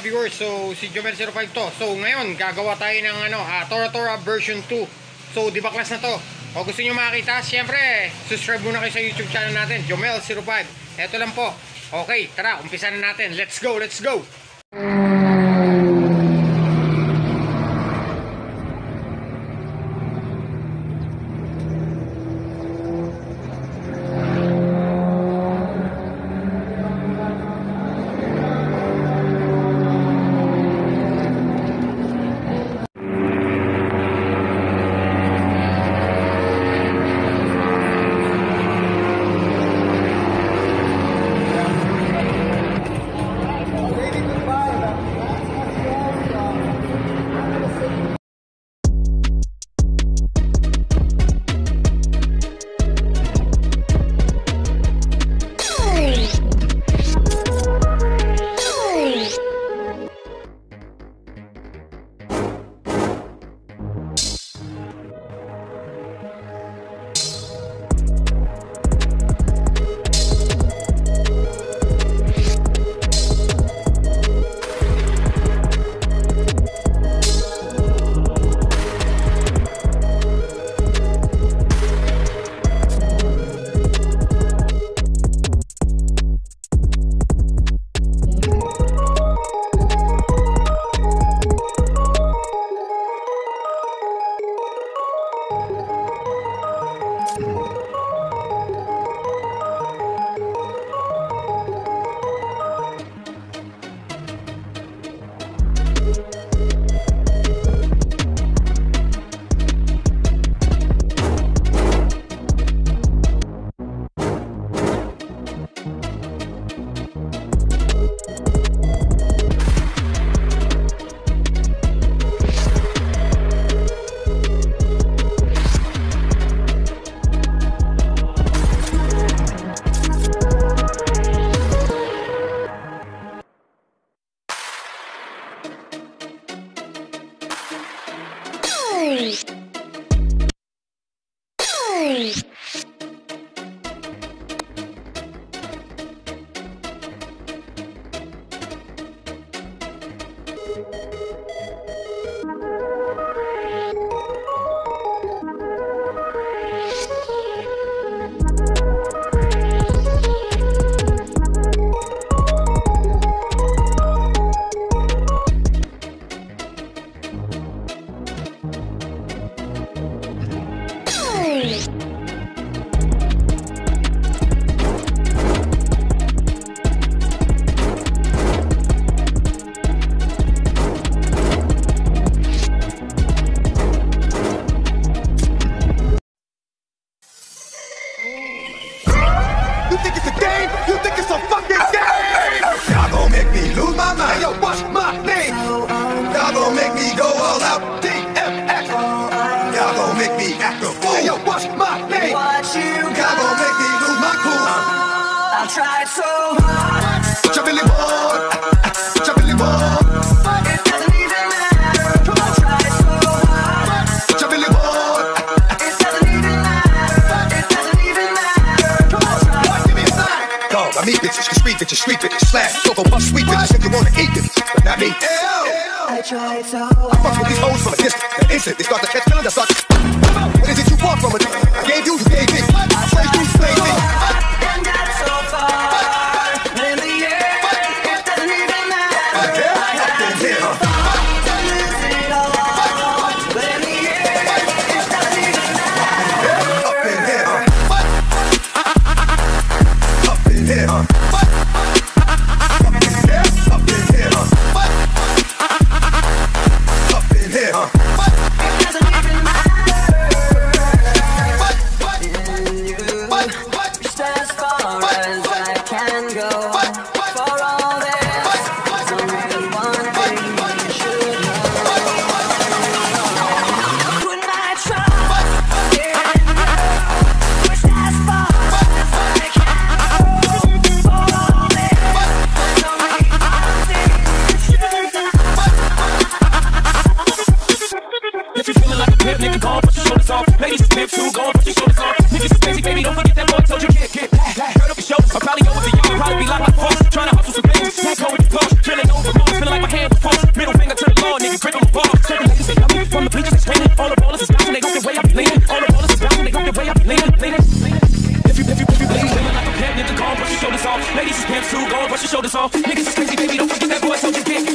viewers. So si Jomel05 to. So ngayon gagawa tayo ng Tora Tora version 2. So di ba class na to? O gusto niyo makita, siyempre subscribe muna kayo sa YouTube channel natin, Jomel05. Ito lang po. Okay, tara, umpisa na natin. Let's go, let's go. Tried so hard. What you really want? What you really want? But it doesn't even matter. Come on, try so hard. What you really want? It doesn't even matter. It doesn't even matter. Come on, try. Give me a sign. Dog, I meet bitches, street bitches, slash. Cocoa puff, sweet bitches, if you wanna eat bitches, but not me. I tried so hard. I fuck with these hoes from a distance. The instant they start to catch feelings, I start. What is it you want from a nigga? I gave you gave me. I played you, slayed me. And got so far. shoulders off. Niggas is crazy, baby, don't forget that boy told you big.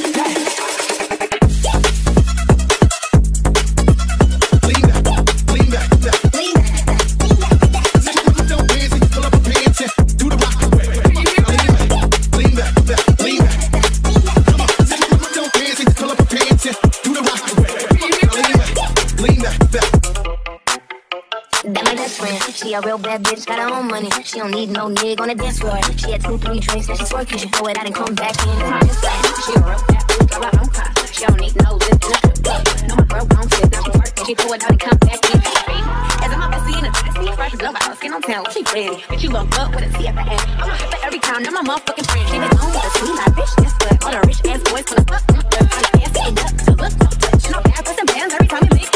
She a real bad bitch, got her own money. She don't need no nigga on the dance floor. She had 2-3 drinks, now she twerking. She throw it out and come back in. Just like she a real bad bitch, got her own car. She don't need no lip in a strip club. No, my girl gon' flip, now she twerking. She throw it out and come back in. As I'm up and seeing it, I see it fresh as love out. Skin on town, she pretty. Bitch, you look up with a C at the end. I'm a hyper every time, now my motherfucking friend. She been on with a sweet like bitch, that's good. All the rich ass boys wanna fuck. All the ass sitting up to look, no touch. No bad puss and bands every time you leave.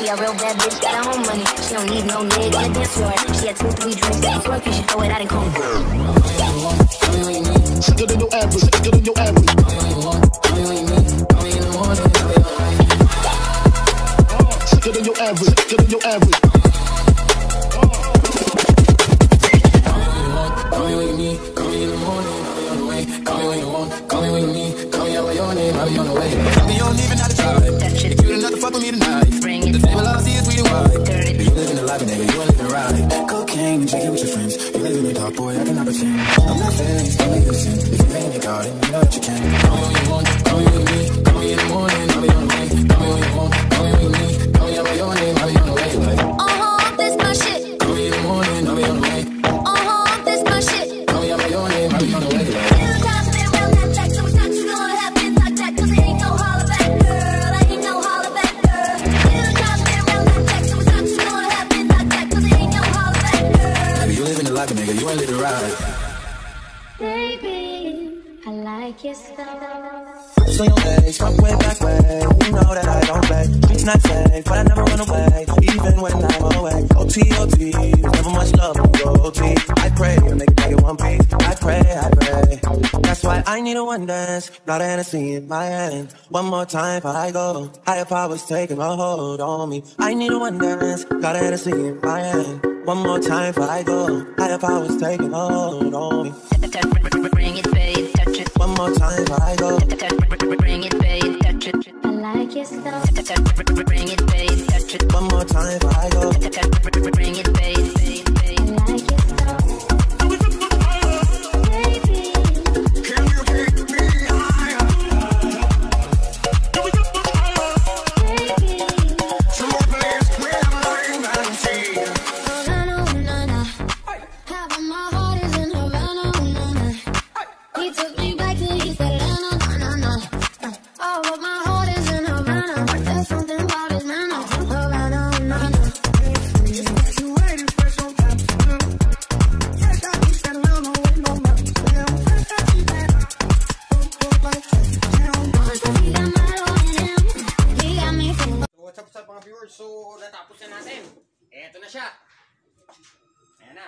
She a real bad bitch, got her own money. She don't need no nigga on the dance floor. She had 2-3 drinks, now she twerking. She throw it out and come back. Sicker than your average, sicker than your average. Sicker than your average, sicker than your average. Call me when you need, call me in the morning, I'll be on the way. Call me when you want, call me when you need, call me out by your name, I'll be on the way. Tell me you don't even have to try. If you didn't have to fuck with me tonight, the table I'll see is sweet and white. You live in the life, nigga, you ain't living right. Cocaine and drinking with your friends, you live in the dark, boy, I cannot pretend. I'm not faced, don't be listen. If you ain't your garden, you know that you can. Call me when you want, call me when you need, call me in the morning, I'll be on the way. Call me when you want, call me when you need, call me out by your name, I'll be on the way. Like, this my shit. call me in the morning, I'll be on the way. This my shit. Call me out by your name, I'll be on the way. Like, nigga, you ain't living right. Baby, I like your style. So your legs, front way, back way. You know that I don't play. Streets not safe, but I never run away. Even when I'm away. OT, OT, never much love when you go OT. I pray, you make it back in one piece. I pray. That's why I need a one dance. Blood Hennessy in my hand. One more time before I go. Higher powers taking a hold on me. I need a one dance. Blood Hennessy in my hand. One more time before I go. Higher powers taking a hold on me. Bring it, babe, touch it. One more time before I go. Bring it, babe, touch it. I like your style. Bring it, babe, touch it. One more time before I go. Bring it, babe, babe, babe. I like your style. Baby. Can you take me higher? Baby. To a place where I'm lying and see. Havana, half of my heart is in Havana, He took me back to East Atlanta, All of my heart is in Havana. There's something about his man, Havana, Just got you waiting for some time. Fresh out East Atlanta with no money. Fresh out East Atlanta. He got me feeling. So what's up mga viewers? So natapos na natin. Eto na siya. Ayan na.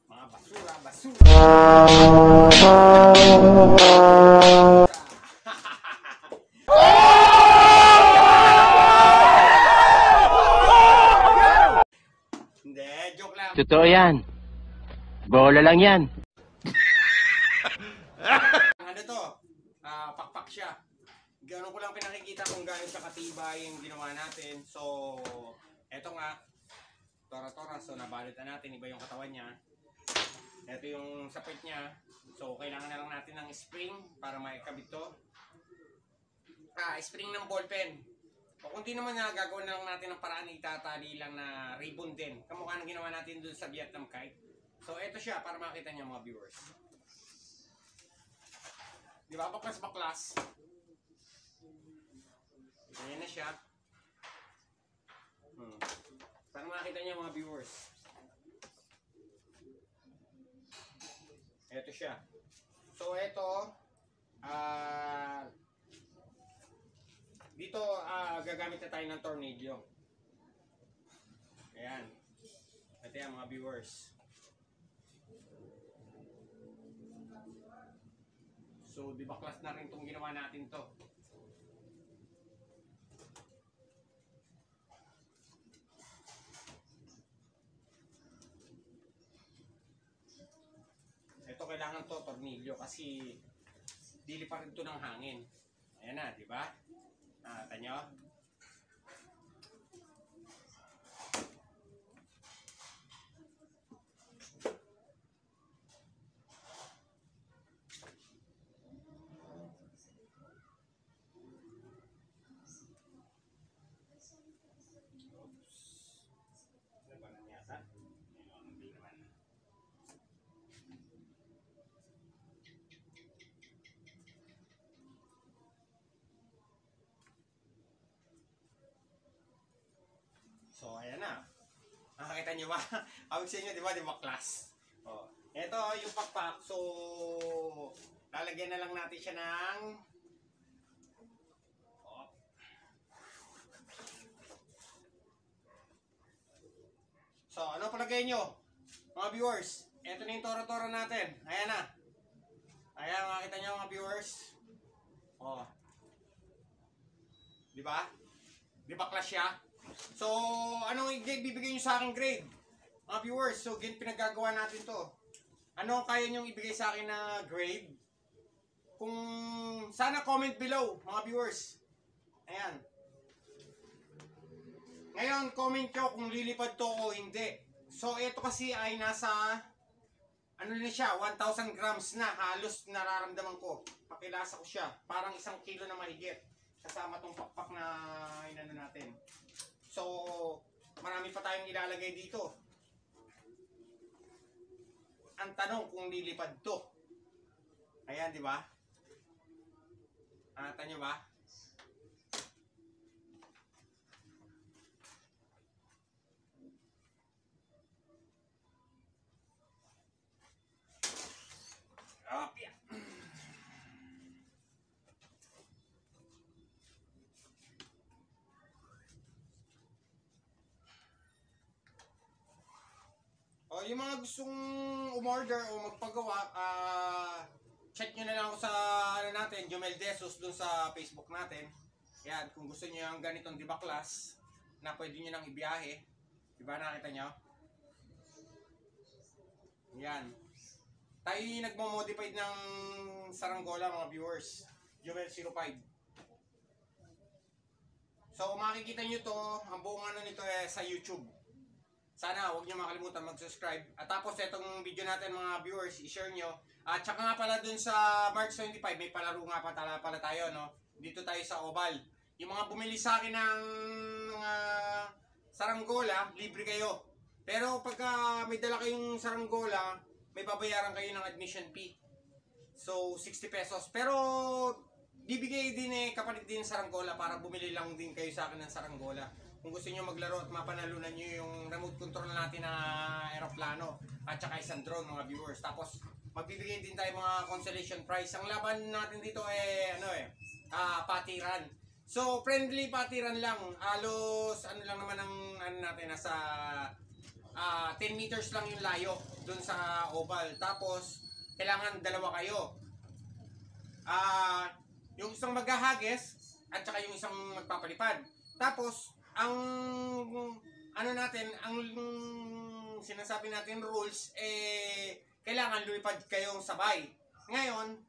Mga basura. Hindi, joke lang. Totoo yan. Bola lang yan. Ano to? Pakpak siya. Gano'n ko lang pinakikita kung gano'n siya katibay yung ginawa natin. So, eto nga. Tora-tora. So, nabalitan natin. Iba yung katawan niya. Ito yung sapit niya. So, kailangan na lang natin ng spring para maikabit to. Spring ng ballpen. O kung di naman na gagawin na lang natin ng paraan, itatali lang na ribbon din. Kamukha ng ginawa natin dun sa Vietnam kite. So, ito siya para makita niyo mga viewers. Di ba? Baklas. Ayan na siya. Para makita niyo mga viewers. Ito siya. So, ito, dito, gagamit na tayo ng tornilyo. Ayan. Ito yan, mga viewers. So, di ba class na rin itong ginawa natin to? Ito kailangan to tornilyo kasi dili pa rin to ng hangin. Ayan na, di ba? Nakita nyo? Labanan yata. Hindi naman. So, ayan na. Nakakita nyo ba? Awag sa inyo, di ba? Di ba, class? Oh. Ito, yung pakpak. So, lalagyan na lang natin siya ng... Oh. So, ano palagay nyo? Mga viewers, ito na yung toro-toro natin. Ayan na. Ayan, makita nyo mga viewers. Oh. Di ba? Di ba class siya? So, anong bibigay nyo sa akin grade? Mga viewers, so pinagagawa natin to. Ano kaya nyo ibigay sa akin na grade? Kung sana comment below, mga viewers. Ayan. Ngayon, comment nyo kung lilipad to o hindi. So, ito kasi ay nasa, ano na siya, 1,000 grams na. Halos nararamdaman ko. Pakilasa ko siya. Parang 1 kilo na mahigit. Kasama tong pakpak na inano natin. So, marami pa tayong ilalagay dito. Ang tanong kung lilipad to. Ayan, di ba? Nakita nyo ba? Oh, yeah. O, yung mga gustong umorder o magpagawa, check nyo na lang ako sa ano natin, Jomel Desus dun sa Facebook natin. Yan, kung gusto nyo yung ganitong diba class na pwede nyo nang ibiyahe. Diba nakita nyo? Yan. Tayo yung nagmo-modified ng saranggola mga viewers. Jomel 05. So, kung makikita nyo to, ang buong ano nito sa YouTube. Sana huwag niyo makalimutan mag-subscribe. At tapos itong video natin mga viewers, i-share nyo. At saka nga pala dun sa March 25, may palaro nga pala tayo, no? Dito tayo sa Oval. Yung mga bumili sa akin ng saranggola, libre kayo. Pero pagka may dala kayong saranggola, may babayaran kayo ng admission fee. So, 60 pesos. Pero, bibigay din kapalit din saranggola para bumili lang din kayo sa akin ng saranggola. Kung gusto niyo maglaro at mapanalunan niyo yung remote control natin na aeroplano at saka isang drone mga viewers. Tapos magbibigay din tayo mga consolation prize. Ang laban natin dito patiran. So friendly patiran lang. Halos ano lang naman ang ano natin nasa 10 meters lang yung layo dun sa oval. Tapos kailangan dalawa kayo. Yung isang maghahagis at saka yung isang magpapalipad. Tapos ang ano natin, ang sinasabi natin rules kailangan lumipad kayong sabay. Ngayon,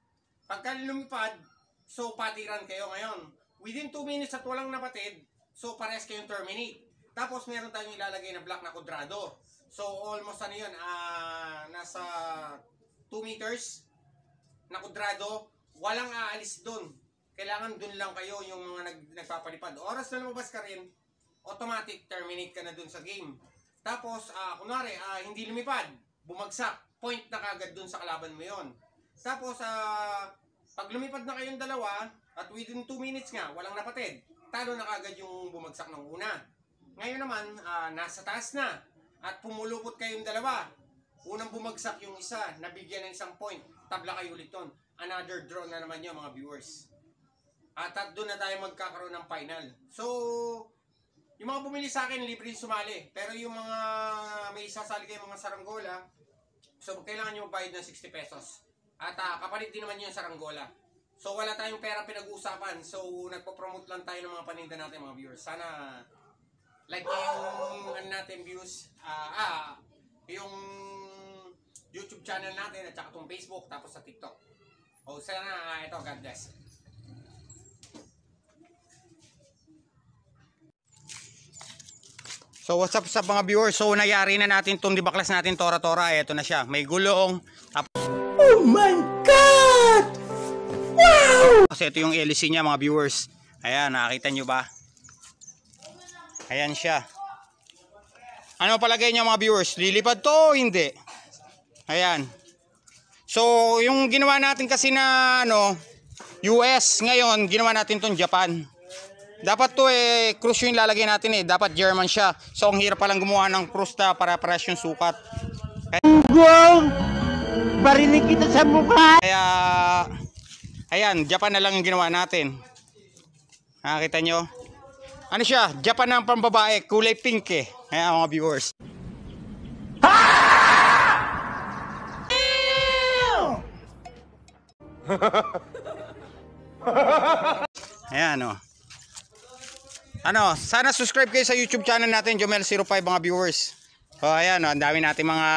pagka lumipad, so patiran kayo ngayon. Within 2 minutes at walang napatid, so parehas kayong terminate. Tapos meron tayong ilalagay na block na kudrado. So almost ano yun, nasa 2 meters na kudrado, walang aalis dun. Kailangan dun lang kayo yung mga nagpapalipad. Oras na lumabas ka rin, automatic terminate ka na dun sa game. Tapos, kunwari, hindi lumipad, bumagsak, point na kagad dun sa kalaban mo yon. Tapos, pag lumipad na kayong dalawa, at within 2 minutes nga, walang napatid, talo na kagad yung bumagsak ng una. Ngayon naman, nasa taas na, at pumulupot kayong dalawa. Unang bumagsak yung isa, nabigyan ng 1 point, tabla kayo ulit ton. Another draw na naman yun, mga viewers. At doon na tayo magkakaroon ng final. So, yung mga bumili sa akin, libre sumali. Pero yung mga may isasali kayong mga saranggola, so kailangan nyo magbayad ng 60 pesos. At kapalit din naman yung saranggola. So wala tayong pera pinag-uusapan. So nagpo-promote lang tayo ng mga paninda natin mga viewers. Sana like yung ano natin views, yung YouTube channel natin at saka itong Facebook tapos sa TikTok. O sana ito, God bless. So what's up sa mga viewers? So nangyari na natin itong dibaklas natin tora-tora. Ito na siya. May gulong. Oh my God! Wow! Kasi ito yung LC niya mga viewers. Ayan, nakakita nyo ba? Ayan siya. Ano palagay nyo mga viewers? Lilipad to o hindi? Ayan. So yung ginawa natin kasi na US ngayon, ginawa natin tong Japan. Dapat to cruise yung lalagay natin dapat German siya. So ang hirap palang gumawa ng cruise na para-paras yung sukat. Barinig kita sa mukha! Kaya ayan, Japan na lang yung ginawa natin. Nakita nyo? Ano siya? Japan ng pambabae, kulay pink Ayan mga viewers. Ayan sana subscribe kayo sa YouTube channel natin, Jomel05 mga viewers. Ayan ang dami natin mga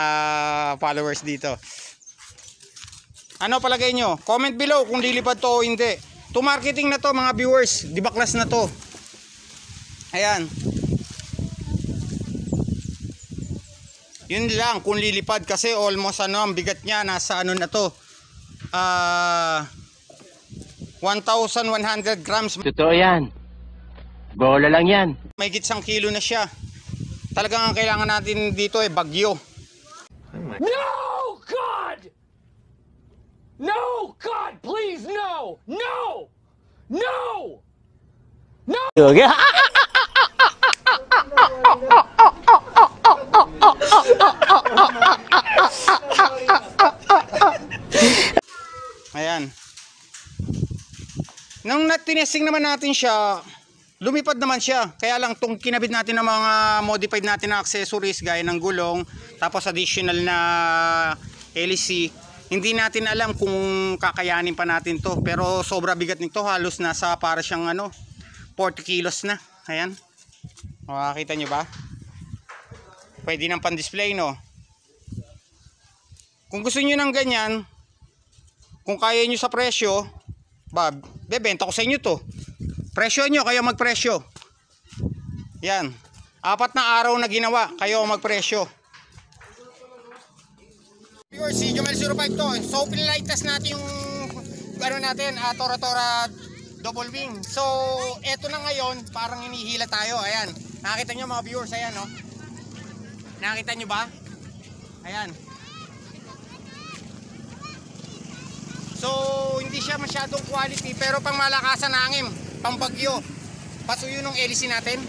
followers dito. Ano palagay nyo? Comment below kung lilipad to o hindi. To marketing na to mga viewers, dibaklas na to. Ayan. Yun lang kung lilipad kasi almost ang bigat niya nasa na to. 1,100 grams. Totoo yan. Bola lang yan. May higit 1 kilo na siya. Talagang ang kailangan natin dito bagyo. No, God! No, God, please, no! No! No! No! Ayan. Nung tinesting naman natin siya, lumipad naman siya. Kaya lang tong kinabit natin ng mga modified natin na accessories gaya ng gulong, tapos additional na LC, hindi natin alam kung kakayanin pa natin to. Pero sobra bigat nito, halos nasa para siyang 40 kilos na. Ayan. Makikita nyo ba? Pwede nang pan-display Kung gusto nyo ng ganyan, kung kaya nyo sa presyo, bebenta ko sa inyo to. Presyo nyo, kayo magpresyo. Yan. 4 na araw na ginawa, kayo magpresyo. Viewers, si Jomel05 to. So pinalight test natin yung Tora-Tora double wing. So eto na ngayon, parang hinihila tayo. Ayan. Nakita nyo mga viewers, ayan Nakita nyo ba? Ayan. So hindi siya masyadong quality pero pang malakasan ng hangin, pang bagyo. Pasuyo ng LC natin.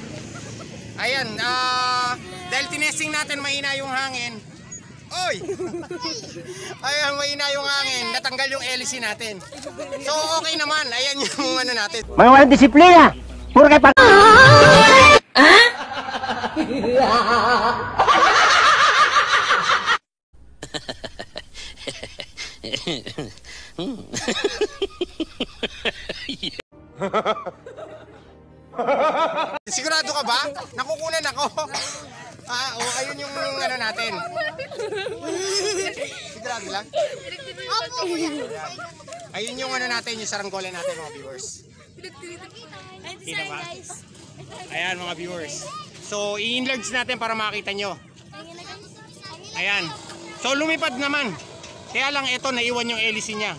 Ayan, dahil tinesting natin mahina yung hangin. Oy! Ayan, mahina yung hangin, natanggal yung LC natin. So okay naman, ayan yung natin. Mga walang disiplina! Puro kayo pa... Sigurado ka ba? Nakukunan ako. Ayun yung natin. Sigurado lang. Ayun yung natin, yung saranggola natin mga viewers. Kita ba? Ayan mga viewers. So i-enlarge natin para makita nyo. Ayan. So lumipad naman. Kaya lang ito naiwan yung LC niya.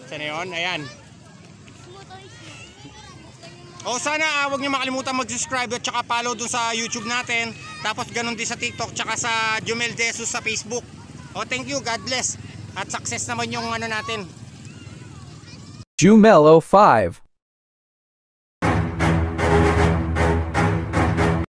Sana yun? Ayan. O sana huwag niyo makalimutan mag-subscribe at saka follow dun sa YouTube natin. Tapos ganun din sa TikTok tsaka sa Jomel Jesus sa Facebook. O thank you, God bless. At success naman yung natin. Jomel05